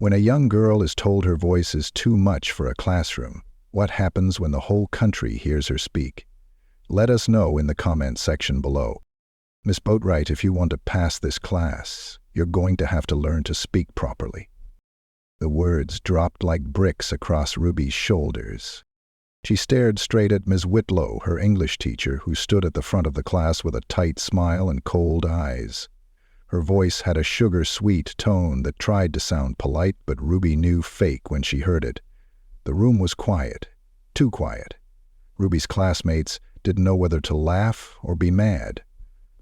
When a young girl is told her voice is too much for a classroom, what happens when the whole country hears her speak? Let us know in the comments section below. Miss Boatwright, if you want to pass this class, you're going to have to learn to speak properly. The words dropped like bricks across Ruby's shoulders. She stared straight at Ms. Whitlow, her English teacher, who stood at the front of the class with a tight smile and cold eyes. Her voice had a sugar-sweet tone that tried to sound polite, but Ruby knew fake when she heard it. The room was quiet, too quiet. Ruby's classmates didn't know whether to laugh or be mad.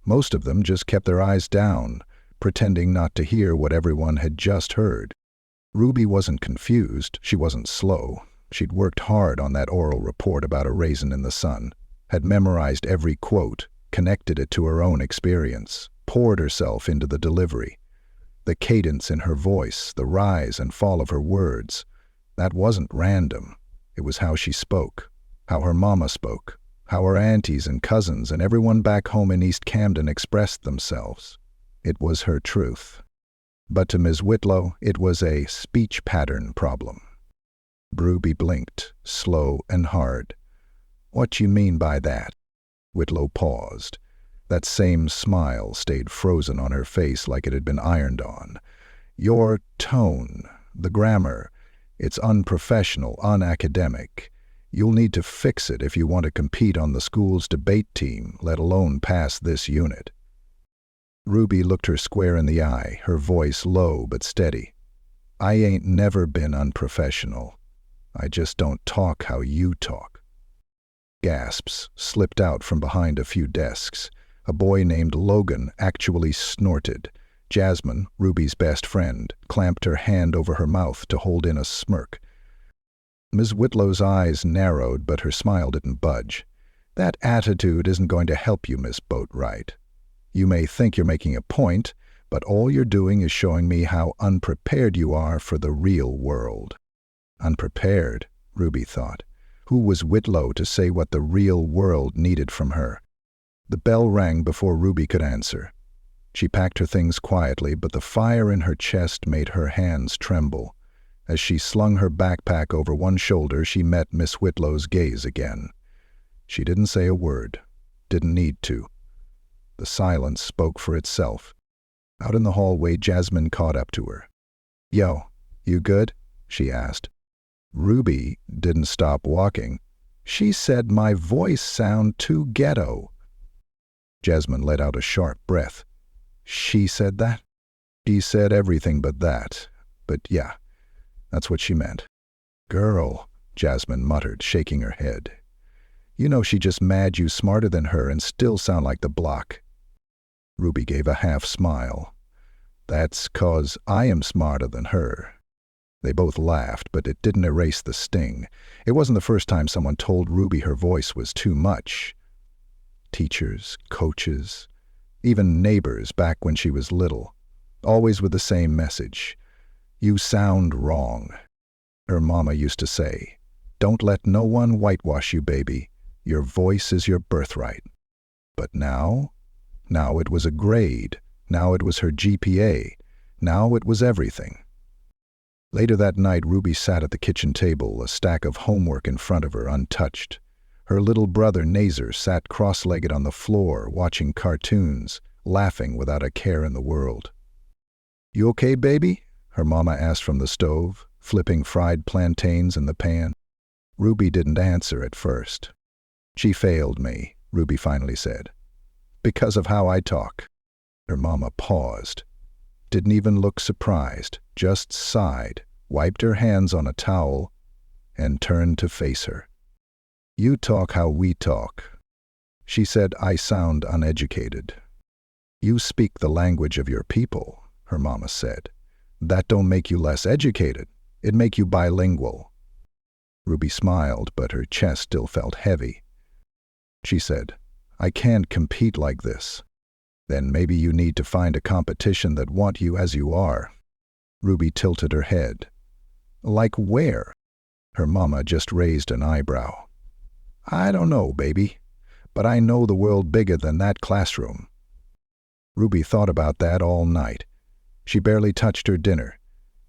Most of them just kept their eyes down, pretending not to hear what everyone had just heard. Ruby wasn't confused, she wasn't slow. She'd worked hard on that oral report about a raisin in the sun, had memorized every quote, connected it to her own experience, poured herself into the delivery. The cadence in her voice, the rise and fall of her words, that wasn't random. It was how she spoke, how her mama spoke, how her aunties and cousins and everyone back home in East Camden expressed themselves. It was her truth. But to Ms. Whitlow, it was a speech pattern problem. Ruby blinked, slow and hard. "What you mean by that?" Whitlow paused. That same smile stayed frozen on her face like it had been ironed on. "Your tone, the grammar, it's unprofessional, unacademic. You'll need to fix it if you want to compete on the school's debate team, let alone pass this unit." Ruby looked her square in the eye, her voice low but steady. "I ain't never been unprofessional. I just don't talk how you talk." Gasps slipped out from behind a few desks. A boy named Logan actually snorted. Jasmine, Ruby's best friend, clamped her hand over her mouth to hold in a smirk. Ms. Whitlow's eyes narrowed, but her smile didn't budge. "That attitude isn't going to help you, Miss Boatwright. You may think you're making a point, but all you're doing is showing me how unprepared you are for the real world." Unprepared, Ruby thought. Who was Whitlow to say what the real world needed from her? The bell rang before Ruby could answer. She packed her things quietly, but the fire in her chest made her hands tremble. As she slung her backpack over one shoulder, she met Miss Whitlow's gaze again. She didn't say a word, didn't need to. The silence spoke for itself. Out in the hallway, Jasmine caught up to her. "Yo, you good?" she asked. Ruby didn't stop walking. "She said my voice sounded too ghetto." Jasmine let out a sharp breath. "She said that?" "She said everything but that. But yeah, that's what she meant." "Girl," Jasmine muttered, shaking her head. "You know she just mad you smarter than her and still sound like the block." Ruby gave a half smile. "That's 'cause I am smarter than her." They both laughed, but it didn't erase the sting. It wasn't the first time someone told Ruby her voice was too much. Teachers, coaches, even neighbors back when she was little, always with the same message. "You sound wrong." Her mama used to say, "Don't let no one whitewash you, baby. Your voice is your birthright." But now it was a grade. Now it was her GPA. Now it was everything. Later that night, Ruby sat at the kitchen table, a stack of homework in front of her, untouched. Her little brother, Nazar, sat cross-legged on the floor, watching cartoons, laughing without a care in the world. "You okay, baby?" her mama asked from the stove, flipping fried plantains in the pan. Ruby didn't answer at first. "She failed me," Ruby finally said. "Because of how I talk." Her mama paused. Didn't even look surprised, just sighed, wiped her hands on a towel, and turned to face her. "You talk how we talk." She said, "I sound uneducated." "You speak the language of your people," her mama said. "That don't make you less educated. It make you bilingual." Ruby smiled, but her chest still felt heavy. She said, "I can't compete like this." "Then maybe you need to find a competition that want you as you are." Ruby tilted her head. "Like where?" Her mama just raised an eyebrow. "I don't know, baby, but I know the world bigger than that classroom." Ruby thought about that all night. She barely touched her dinner.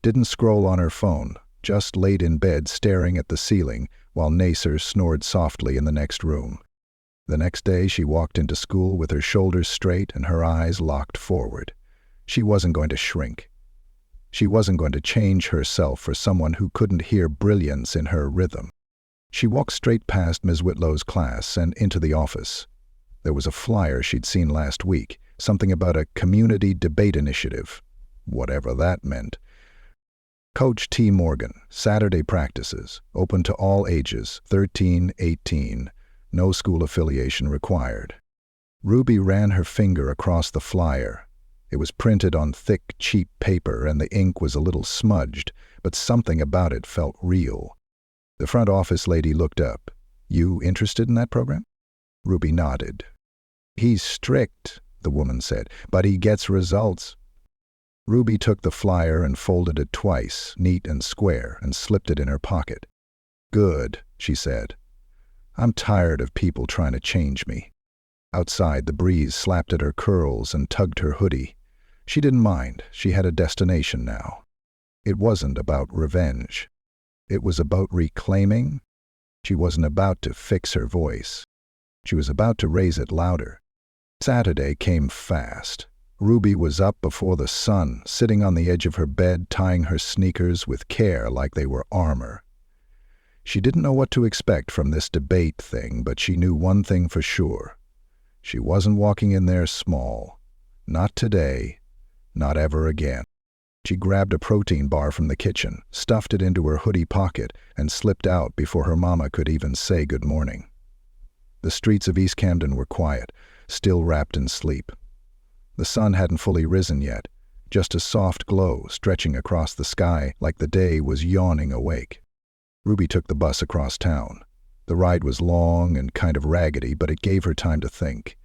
Didn't scroll on her phone, just laid in bed staring at the ceiling while Nacer snored softly in the next room. The next day she walked into school with her shoulders straight and her eyes locked forward. She wasn't going to shrink. She wasn't going to change herself for someone who couldn't hear brilliance in her rhythm. She walked straight past Ms. Whitlow's class and into the office. There was a flyer she'd seen last week, something about a community debate initiative, whatever that meant. Coach T. Morgan, Saturday practices, open to all ages, 13-18, no school affiliation required. Ruby ran her finger across the flyer. It was printed on thick, cheap paper and the ink was a little smudged, but something about it felt real. The front office lady looked up. "You interested in that program?" Ruby nodded. "He's strict," the woman said, "but he gets results." Ruby took the flyer and folded it twice, neat and square, and slipped it in her pocket. "Good," she said. "I'm tired of people trying to change me." Outside, the breeze slapped at her curls and tugged her hoodie. She didn't mind. She had a destination now. It wasn't about revenge. It was about reclaiming. She wasn't about to fix her voice. She was about to raise it louder. Saturday came fast. Ruby was up before the sun, sitting on the edge of her bed, tying her sneakers with care like they were armor. She didn't know what to expect from this debate thing, but she knew one thing for sure. She wasn't walking in there small. Not today. Not ever again. She grabbed a protein bar from the kitchen, stuffed it into her hoodie pocket, and slipped out before her mama could even say good morning. The streets of East Camden were quiet, still wrapped in sleep. The sun hadn't fully risen yet, just a soft glow stretching across the sky like the day was yawning awake. Ruby took the bus across town. The ride was long and kind of raggedy, but it gave her time to think.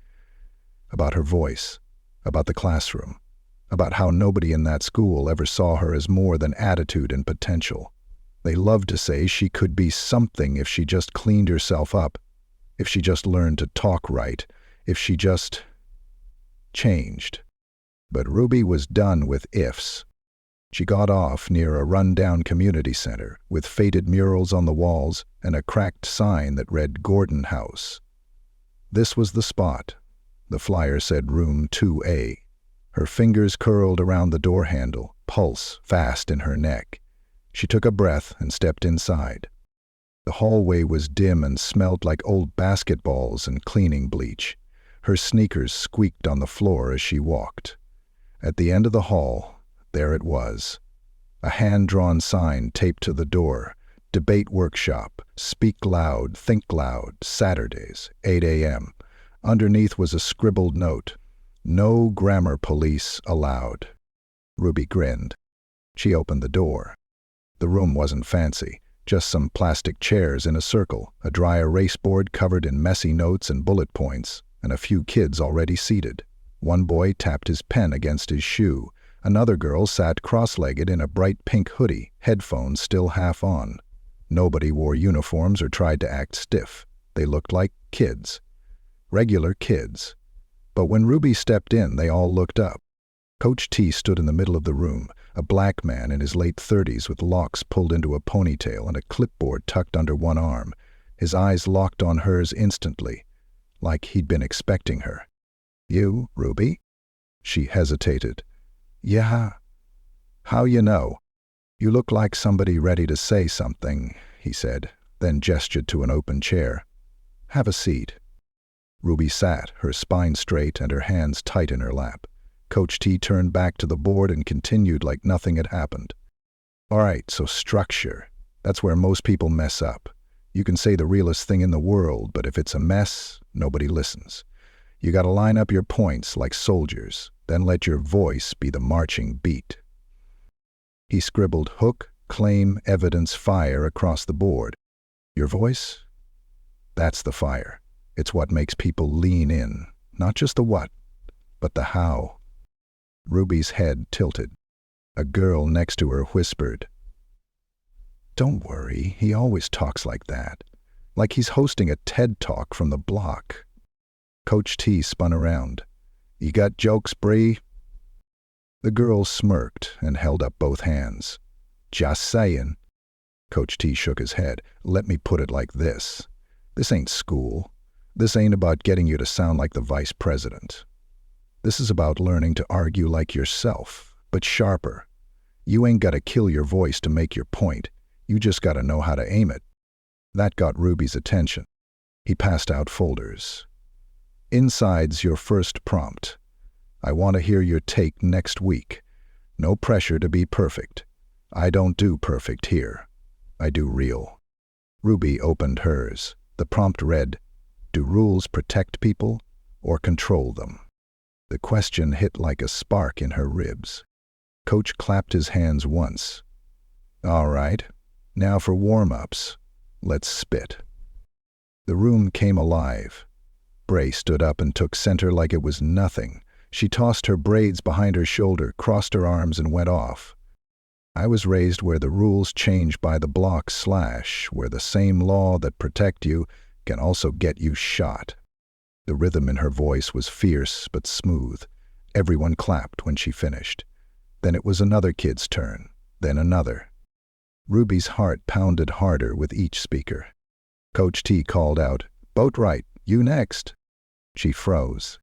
About her voice, about the classroom, about how nobody in that school ever saw her as more than attitude and potential. They loved to say she could be something if she just cleaned herself up, if she just learned to talk right, if she just changed. But Ruby was done with ifs. She got off near a run-down community center with faded murals on the walls and a cracked sign that read Gordon House. This was the spot. The flyer said Room 2A. Her fingers curled around the door handle, pulse fast in her neck. She took a breath and stepped inside. The hallway was dim and smelled like old basketballs and cleaning bleach. Her sneakers squeaked on the floor as she walked. At the end of the hall, there it was. A hand-drawn sign taped to the door. Debate workshop. Speak loud, think loud. Saturdays, 8 a.m. Underneath was a scribbled note. No grammar police allowed. Ruby grinned. She opened the door. The room wasn't fancy. Just some plastic chairs in a circle, a dry erase board covered in messy notes and bullet points, and a few kids already seated. One boy tapped his pen against his shoe. Another girl sat cross-legged in a bright pink hoodie, headphones still half on. Nobody wore uniforms or tried to act stiff. They looked like kids. Regular kids. But when Ruby stepped in, they all looked up. Coach T stood in the middle of the room, a black man in his late 30s with locks pulled into a ponytail and a clipboard tucked under one arm. His eyes locked on hers instantly, like he'd been expecting her. "You, Ruby?" She hesitated. "Yeah." "How you know?" "You look like somebody ready to say something," he said, then gestured to an open chair. "Have a seat." Ruby sat, her spine straight and her hands tight in her lap. Coach T turned back to the board and continued like nothing had happened. "All right, so structure. That's where most people mess up. You can say the realest thing in the world, but if it's a mess, nobody listens. You gotta line up your points like soldiers, then let your voice be the marching beat." He scribbled hook, claim, evidence, fire across the board. "Your voice? That's the fire. It's what makes people lean in. Not just the what, but the how." Ruby's head tilted. A girl next to her whispered, "Don't worry, he always talks like that. Like he's hosting a TED Talk from the block." Coach T spun around. "You got jokes, Bree?" The girl smirked and held up both hands. Just saying. Coach T shook his head. Let me put it like this. This ain't school. This ain't about getting you to sound like the vice president. This is about learning to argue like yourself, but sharper. You ain't gotta kill your voice to make your point. You just gotta know how to aim it. That got Ruby's attention. He passed out folders. Inside's your first prompt. I want to hear your take next week. No pressure to be perfect. I don't do perfect here. I do real. Ruby opened hers. The prompt read, do rules protect people or control them? The question hit like a spark in her ribs. Coach clapped his hands once. All right, now for warm-ups. Let's spit. The room came alive. Bray stood up and took center like it was nothing. She tossed her braids behind her shoulder, crossed her arms, and went off. I was raised where the rules change by the block slash, where the same law that protect you can also get you shot. The rhythm in her voice was fierce but smooth. Everyone clapped when she finished. Then it was another kid's turn, then another. Ruby's heart pounded harder with each speaker. Coach T called out, Boatwright, you next. She froze.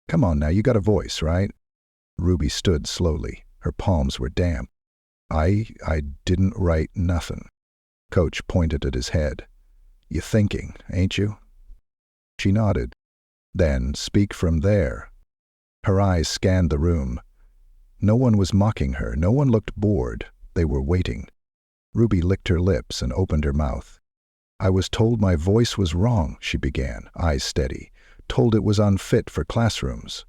Come on now, you got a voice, right? Ruby stood slowly. Her palms were damp. I didn't write nothing. Coach pointed at his head. You thinking, ain't you? She nodded. Then speak from there. Her eyes scanned the room. No one was mocking her. No one looked bored. They were waiting. Ruby licked her lips and opened her mouth. I was told my voice was wrong, she began, eyes steady. Told it was unfit for classrooms.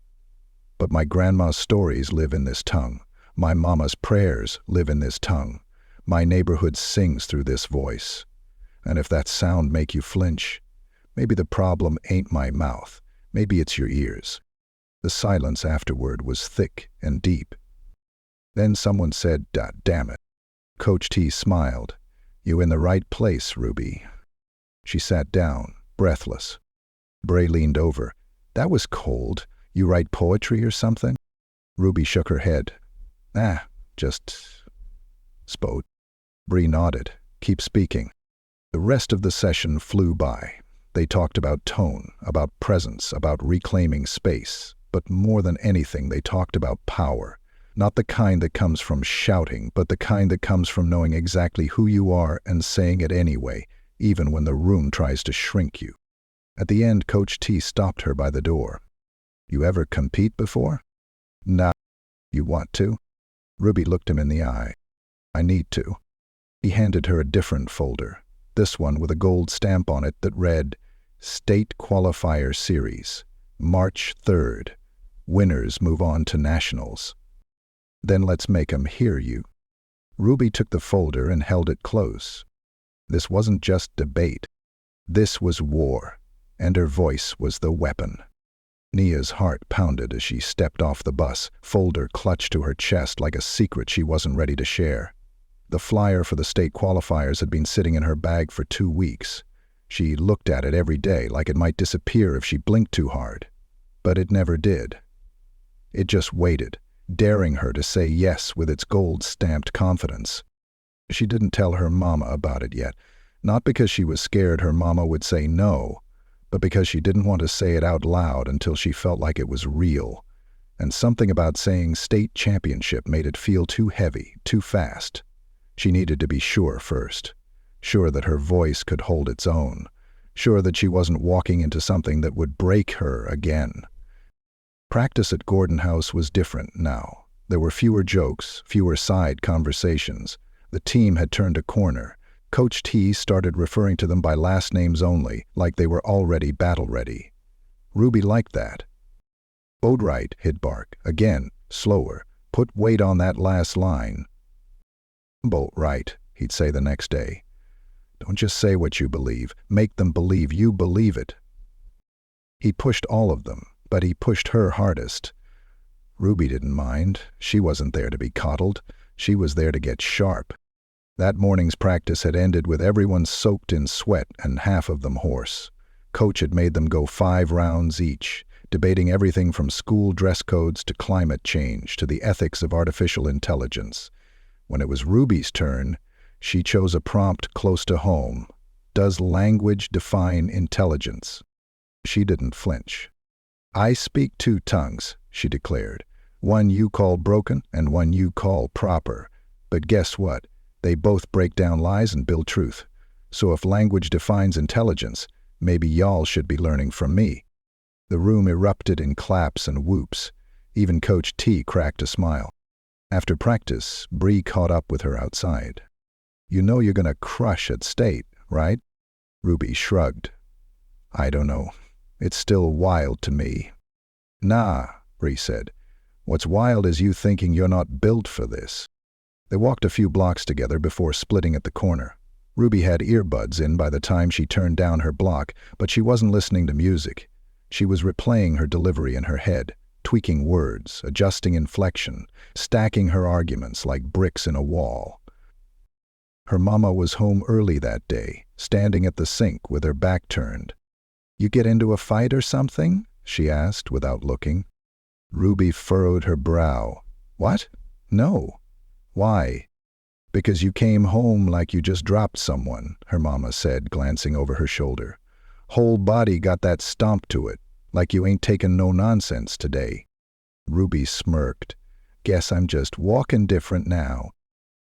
But my grandma's stories live in this tongue. My mama's prayers live in this tongue. My neighborhood sings through this voice. And if that sound make you flinch, maybe the problem ain't my mouth. Maybe it's your ears. The silence afterward was thick and deep. Then someone said, damn it. Coach T smiled. You in the right place, Ruby. She sat down, breathless. Bray leaned over. That was cold. You write poetry or something? Ruby shook her head. Just spoke. Bree nodded. Keep speaking. The rest of the session flew by. They talked about tone, about presence, about reclaiming space. But more than anything, they talked about power. Not the kind that comes from shouting, but the kind that comes from knowing exactly who you are and saying it anyway, even when the room tries to shrink you. At the end, Coach T stopped her by the door. You ever compete before? Nah. You want to? Ruby looked him in the eye. I need to. He handed her a different folder, this one with a gold stamp on it that read, State Qualifier Series, March 3rd. Winners move on to Nationals. Then let's make 'em hear you. Ruby took the folder and held it close. This wasn't just debate. This was war, and her voice was the weapon. Nia's heart pounded as she stepped off the bus, folder clutched to her chest like a secret she wasn't ready to share. The flyer for the state qualifiers had been sitting in her bag for 2 weeks. She looked at it every day like it might disappear if she blinked too hard. But it never did. It just waited, daring her to say yes with its gold-stamped confidence. She didn't tell her mama about it yet, not because she was scared her mama would say no, but because she didn't want to say it out loud until she felt like it was real. And something about saying state championship made it feel too heavy, too fast. She needed to be sure first. Sure that her voice could hold its own. Sure that she wasn't walking into something that would break her again. Practice at Gordon House was different now. There were fewer jokes, fewer side conversations. The team had turned a corner. Coach T started referring to them by last names only, like they were already battle-ready. Ruby liked that. Boatwright, he'd bark, again, slower. Put weight on that last line. Boatwright, he'd say the next day. Don't just say what you believe. Make them believe you believe it. He pushed all of them, but he pushed her hardest. Ruby didn't mind. She wasn't there to be coddled. She was there to get sharp. That morning's practice had ended with everyone soaked in sweat and half of them hoarse. Coach had made them go 5 rounds each, debating everything from school dress codes to climate change to the ethics of artificial intelligence. When it was Ruby's turn, she chose a prompt close to home. Does language define intelligence? She didn't flinch. I speak two tongues, she declared. One you call broken and one you call proper. But guess what? They both break down lies and build truth. So if language defines intelligence, maybe y'all should be learning from me. The room erupted in claps and whoops. Even Coach T cracked a smile. After practice, Bree caught up with her outside. You know you're gonna crush at state, right? Ruby shrugged. I don't know. It's still wild to me. Nah, Bree said. What's wild is you thinking you're not built for this. They walked a few blocks together before splitting at the corner. Ruby had earbuds in by the time she turned down her block, but she wasn't listening to music. She was replaying her delivery in her head, tweaking words, adjusting inflection, stacking her arguments like bricks in a wall. Her mama was home early that day, standing at the sink with her back turned. You get into a fight or something? She asked without looking. Ruby furrowed her brow. What? No. Why? Because you came home like you just dropped someone, her mama said, glancing over her shoulder. Whole body got that stomp to it, like you ain't taken no nonsense today. Ruby smirked. Guess I'm just walking different now.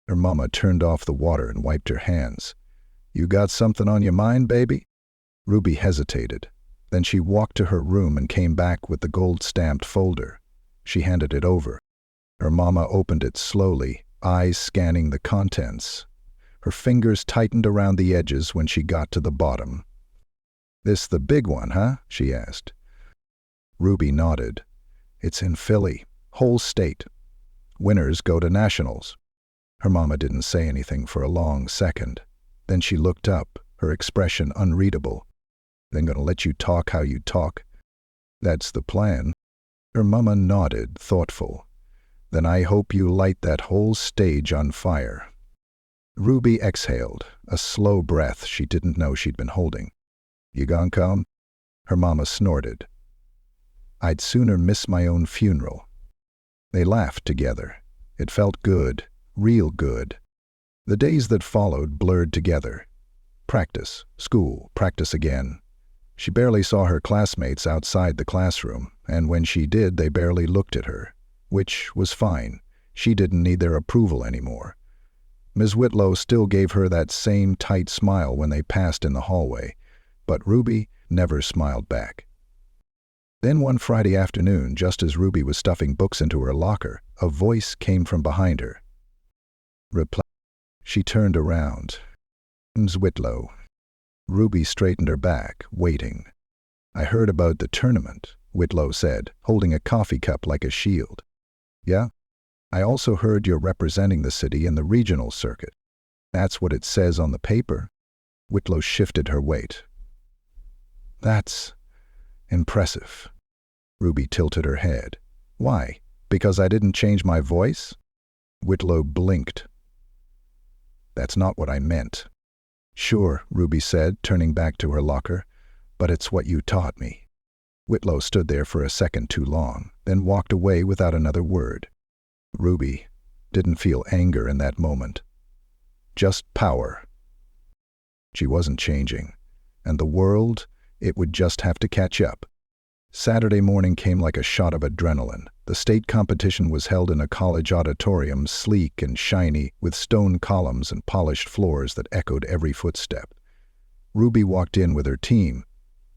Her mama turned off the water and wiped her hands. You got something on your mind, baby? Ruby hesitated. Then she walked to her room and came back with the gold-stamped folder. She handed it over. Her mama opened it slowly, eyes scanning the contents. Her fingers tightened around the edges when she got to the bottom. This the big one, huh? She asked. Ruby nodded. It's in Philly, whole state. Winners go to nationals. Her mama didn't say anything for a long second. Then she looked up, her expression unreadable. Then gonna let you talk how you talk? That's the plan. Her mama nodded, thoughtful. Then I hope you light that whole stage on fire. Ruby exhaled, a slow breath she didn't know she'd been holding. You gon' come? Her mama snorted. I'd sooner miss my own funeral. They laughed together. It felt good, real good. The days that followed blurred together. Practice, school, practice again. She barely saw her classmates outside the classroom, and when she did, they barely looked at her. Which was fine. She didn't need their approval anymore. Ms. Whitlow still gave her that same tight smile when they passed in the hallway, but Ruby never smiled back. Then one Friday afternoon, just as Ruby was stuffing books into her locker, a voice came from behind her. Reply. She turned around. Ms. Whitlow. Ruby straightened her back, waiting. I heard about the tournament, Whitlow said, holding a coffee cup like a shield. Yeah? I also heard you're representing the city in the regional circuit. That's what it says on the paper. Whitlow shifted her weight. That's impressive. Ruby tilted her head. Why? Because I didn't change my voice? Whitlow blinked. That's not what I meant. Sure, Ruby said, turning back to her locker, but it's what you taught me. Whitlow stood there for a second too long, then walked away without another word. Ruby didn't feel anger in that moment. Just power. She wasn't changing, and the world, it would just have to catch up. Saturday morning came like a shot of adrenaline. The state competition was held in a college auditorium, sleek and shiny, with stone columns and polished floors that echoed every footstep. Ruby walked in with her team,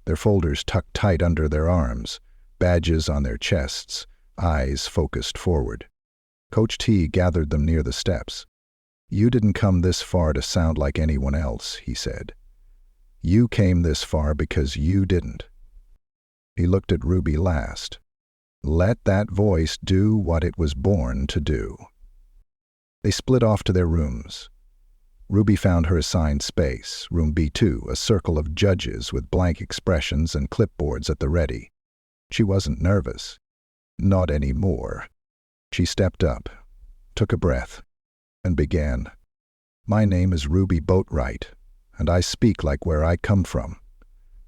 their folders tucked tight under their arms, badges on their chests, eyes focused forward. Coach T gathered them near the steps. You didn't come this far to sound like anyone else, he said. You came this far because you didn't. He looked at Ruby last. Let that voice do what it was born to do. They split off to their rooms. Ruby found her assigned space, room B2, a circle of judges with blank expressions and clipboards at the ready. She wasn't nervous. Not anymore. She stepped up, took a breath, and began. My name is Ruby Boatwright, and I speak like where I come from.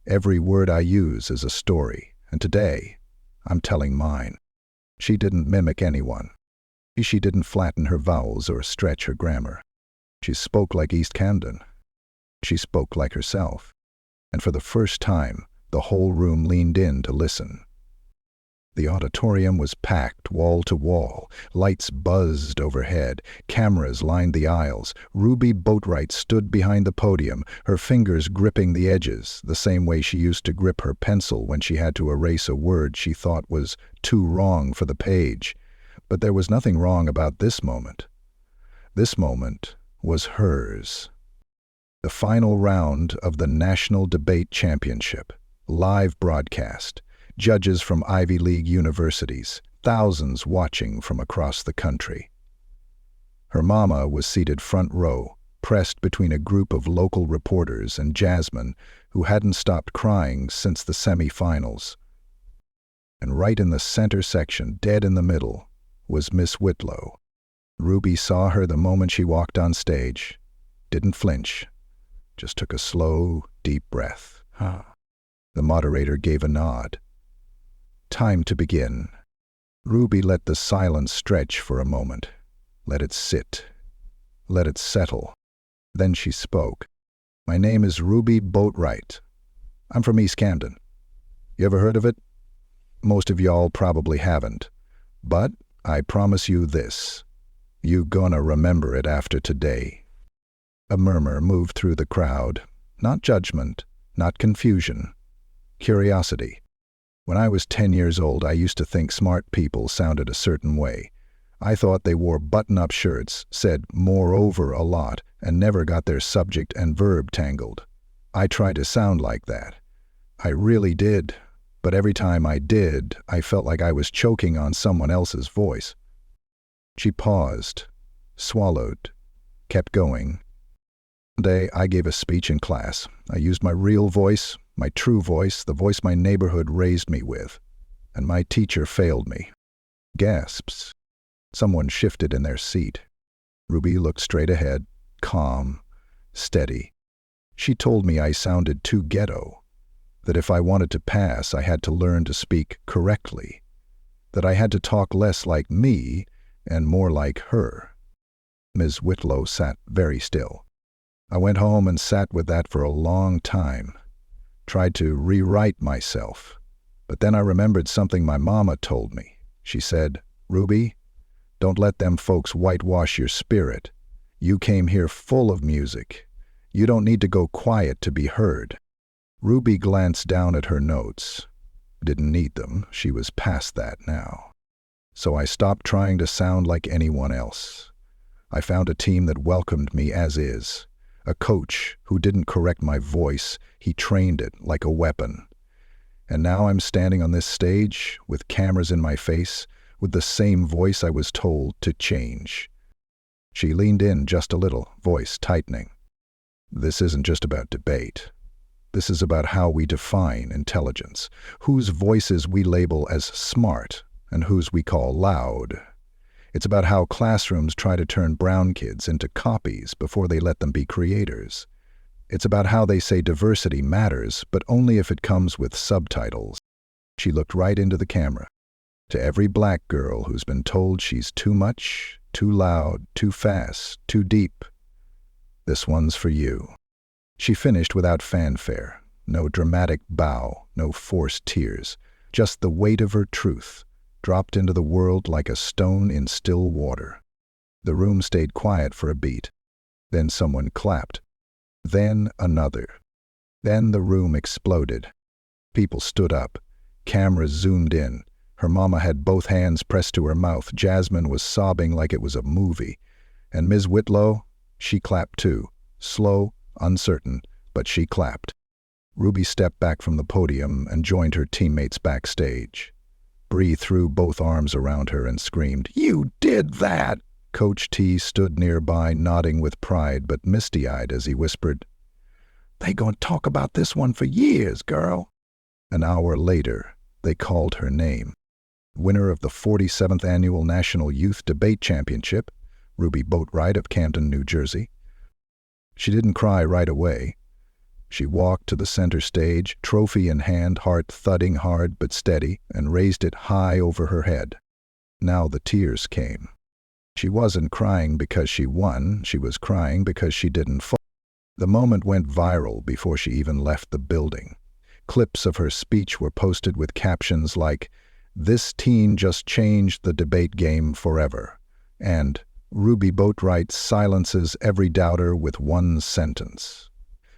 Every word I use is a story, and today, I'm telling mine. She didn't mimic anyone. She didn't flatten her vowels or stretch her grammar. She spoke like East Camden. She spoke like herself. And for the first time, the whole room leaned in to listen. The auditorium was packed wall to wall. Lights buzzed overhead. Cameras lined the aisles. Ruby Boatwright stood behind the podium, her fingers gripping the edges, the same way she used to grip her pencil when she had to erase a word she thought was too wrong for the page. But there was nothing wrong about this moment. This moment was hers. The final round of the National Debate Championship. Live broadcast. Judges from Ivy League universities, thousands watching from across the country. Her mama was seated front row, pressed between a group of local reporters and Jasmine, who hadn't stopped crying since the semi-finals. And right in the center section, dead in the middle, was Miss Whitlow. Ruby saw her the moment she walked on stage, didn't flinch, just took a slow, deep breath. The moderator gave a nod. Time to begin. Ruby let the silence stretch for a moment. Let it sit. Let it settle. Then she spoke. My name is Ruby Boatwright. I'm from East Camden. You ever heard of it? Most of y'all probably haven't. But I promise you this. You gonna remember it after today. A murmur moved through the crowd. Not judgment, not confusion. Curiosity. When I was 10 years old, I used to think smart people sounded a certain way. I thought they wore button-up shirts, said moreover a lot, and never got their subject and verb tangled. I tried to sound like that. I really did, but every time I did, I felt like I was choking on someone else's voice. She paused, swallowed, kept going. One day, I gave a speech in class. I used my real voice, my true voice, the voice my neighborhood raised me with, and my teacher failed me. Gasps. Someone shifted in their seat. Ruby looked straight ahead, calm, steady. She told me I sounded too ghetto, that if I wanted to pass, I had to learn to speak correctly, that I had to talk less like me and more like her. Ms. Whitlow sat very still. I went home and sat with that for a long time. Tried to rewrite myself. But then I remembered something my mama told me. She said, Ruby, don't let them folks whitewash your spirit. You came here full of music. You don't need to go quiet to be heard. Ruby glanced down at her notes. Didn't need them. She was past that now. So I stopped trying to sound like anyone else. I found a team that welcomed me as is. A coach who didn't correct my voice, he trained it like a weapon. And now I'm standing on this stage, with cameras in my face, with the same voice I was told to change. She leaned in just a little, voice tightening. This isn't just about debate. This is about how we define intelligence, whose voices we label as smart and whose we call loud. It's about how classrooms try to turn brown kids into copies before they let them be creators. It's about how they say diversity matters, but only if it comes with subtitles. She looked right into the camera. To every black girl who's been told she's too much, too loud, too fast, too deep, this one's for you. She finished without fanfare. No dramatic bow, no forced tears. Just the weight of her truth, dropped into the world like a stone in still water. The room stayed quiet for a beat. Then someone clapped. Then another. Then the room exploded. People stood up. Cameras zoomed in. Her mama had both hands pressed to her mouth. Jasmine was sobbing like it was a movie. And Ms. Whitlow, she clapped too. Slow, uncertain, but she clapped. Ruby stepped back from the podium and joined her teammates backstage. Bree threw both arms around her and screamed, "You did that!" Coach T stood nearby, nodding with pride, but misty-eyed as he whispered, "They gonna talk about this one for years, girl." An hour later, they called her name. Winner of the 47th Annual National Youth Debate Championship, Ruby Boatwright of Camden, New Jersey. She didn't cry right away. She walked to the center stage, trophy in hand, heart thudding hard but steady, and raised it high over her head. Now the tears came. She wasn't crying because she won, she was crying because she didn't fall. The moment went viral before she even left the building. Clips of her speech were posted with captions like, "This teen just changed the debate game forever," and "Ruby Boatwright silences every doubter with one sentence."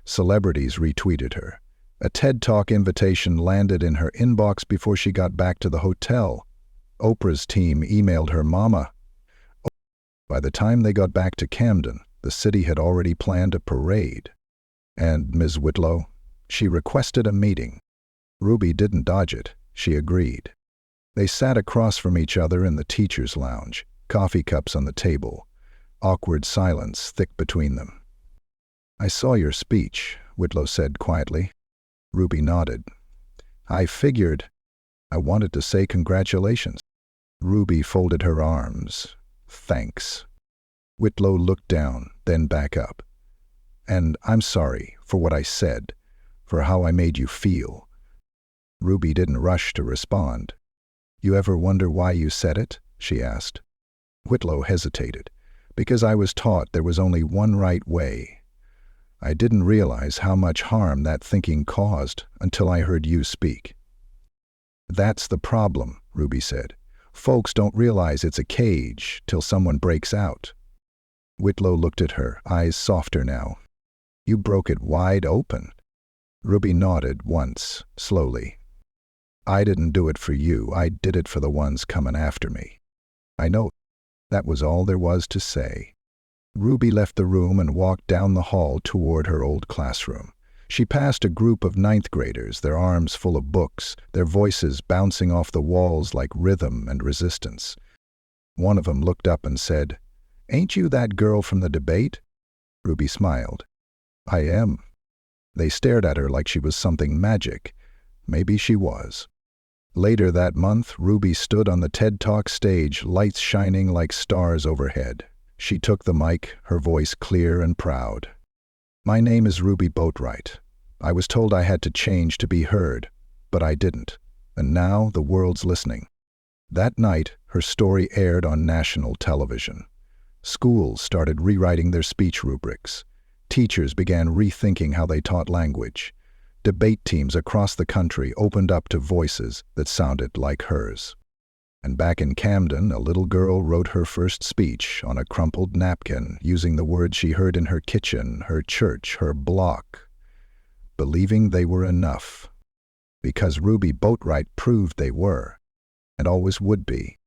Celebrities retweeted her. A TED Talk invitation landed in her inbox before she got back to the hotel. Oprah's team emailed her mama. By the time they got back to Camden, the city had already planned a parade. And Ms. Whitlow, she requested a meeting. Ruby didn't dodge it. She agreed. They sat across from each other in the teacher's lounge, coffee cups on the table, awkward silence thick between them. "I saw your speech," Whitlow said quietly. Ruby nodded. "I figured. I wanted to say congratulations." Ruby folded her arms. "Thanks." Whitlow looked down, then back up. "And I'm sorry for what I said, for how I made you feel." Ruby didn't rush to respond. "You ever wonder why you said it?" she asked. Whitlow hesitated. "Because I was taught there was only one right way. I didn't realize how much harm that thinking caused until I heard you speak." "That's the problem," Ruby said. "Folks don't realize it's a cage till someone breaks out." Whitlow looked at her, eyes softer now. "You broke it wide open." Ruby nodded once, slowly. "I didn't do it for you, I did it for the ones coming after me." "I know." That was all there was to say. Ruby left the room and walked down the hall toward her old classroom. She passed a group of ninth graders, their arms full of books, their voices bouncing off the walls like rhythm and resistance. One of them looked up and said, "Ain't you that girl from the debate?" Ruby smiled. "I am." They stared at her like she was something magic. Maybe she was. Later that month, Ruby stood on the TED Talk stage, lights shining like stars overhead. She took the mic, her voice clear and proud. "My name is Ruby Boatwright. I was told I had to change to be heard, but I didn't. And now the world's listening." That night, her story aired on national television. Schools started rewriting their speech rubrics. Teachers began rethinking how they taught language. Debate teams across the country opened up to voices that sounded like hers. And back in Camden, a little girl wrote her first speech on a crumpled napkin using the words she heard in her kitchen, her church, her block, believing they were enough. Because Ruby Boatwright proved they were, and always would be.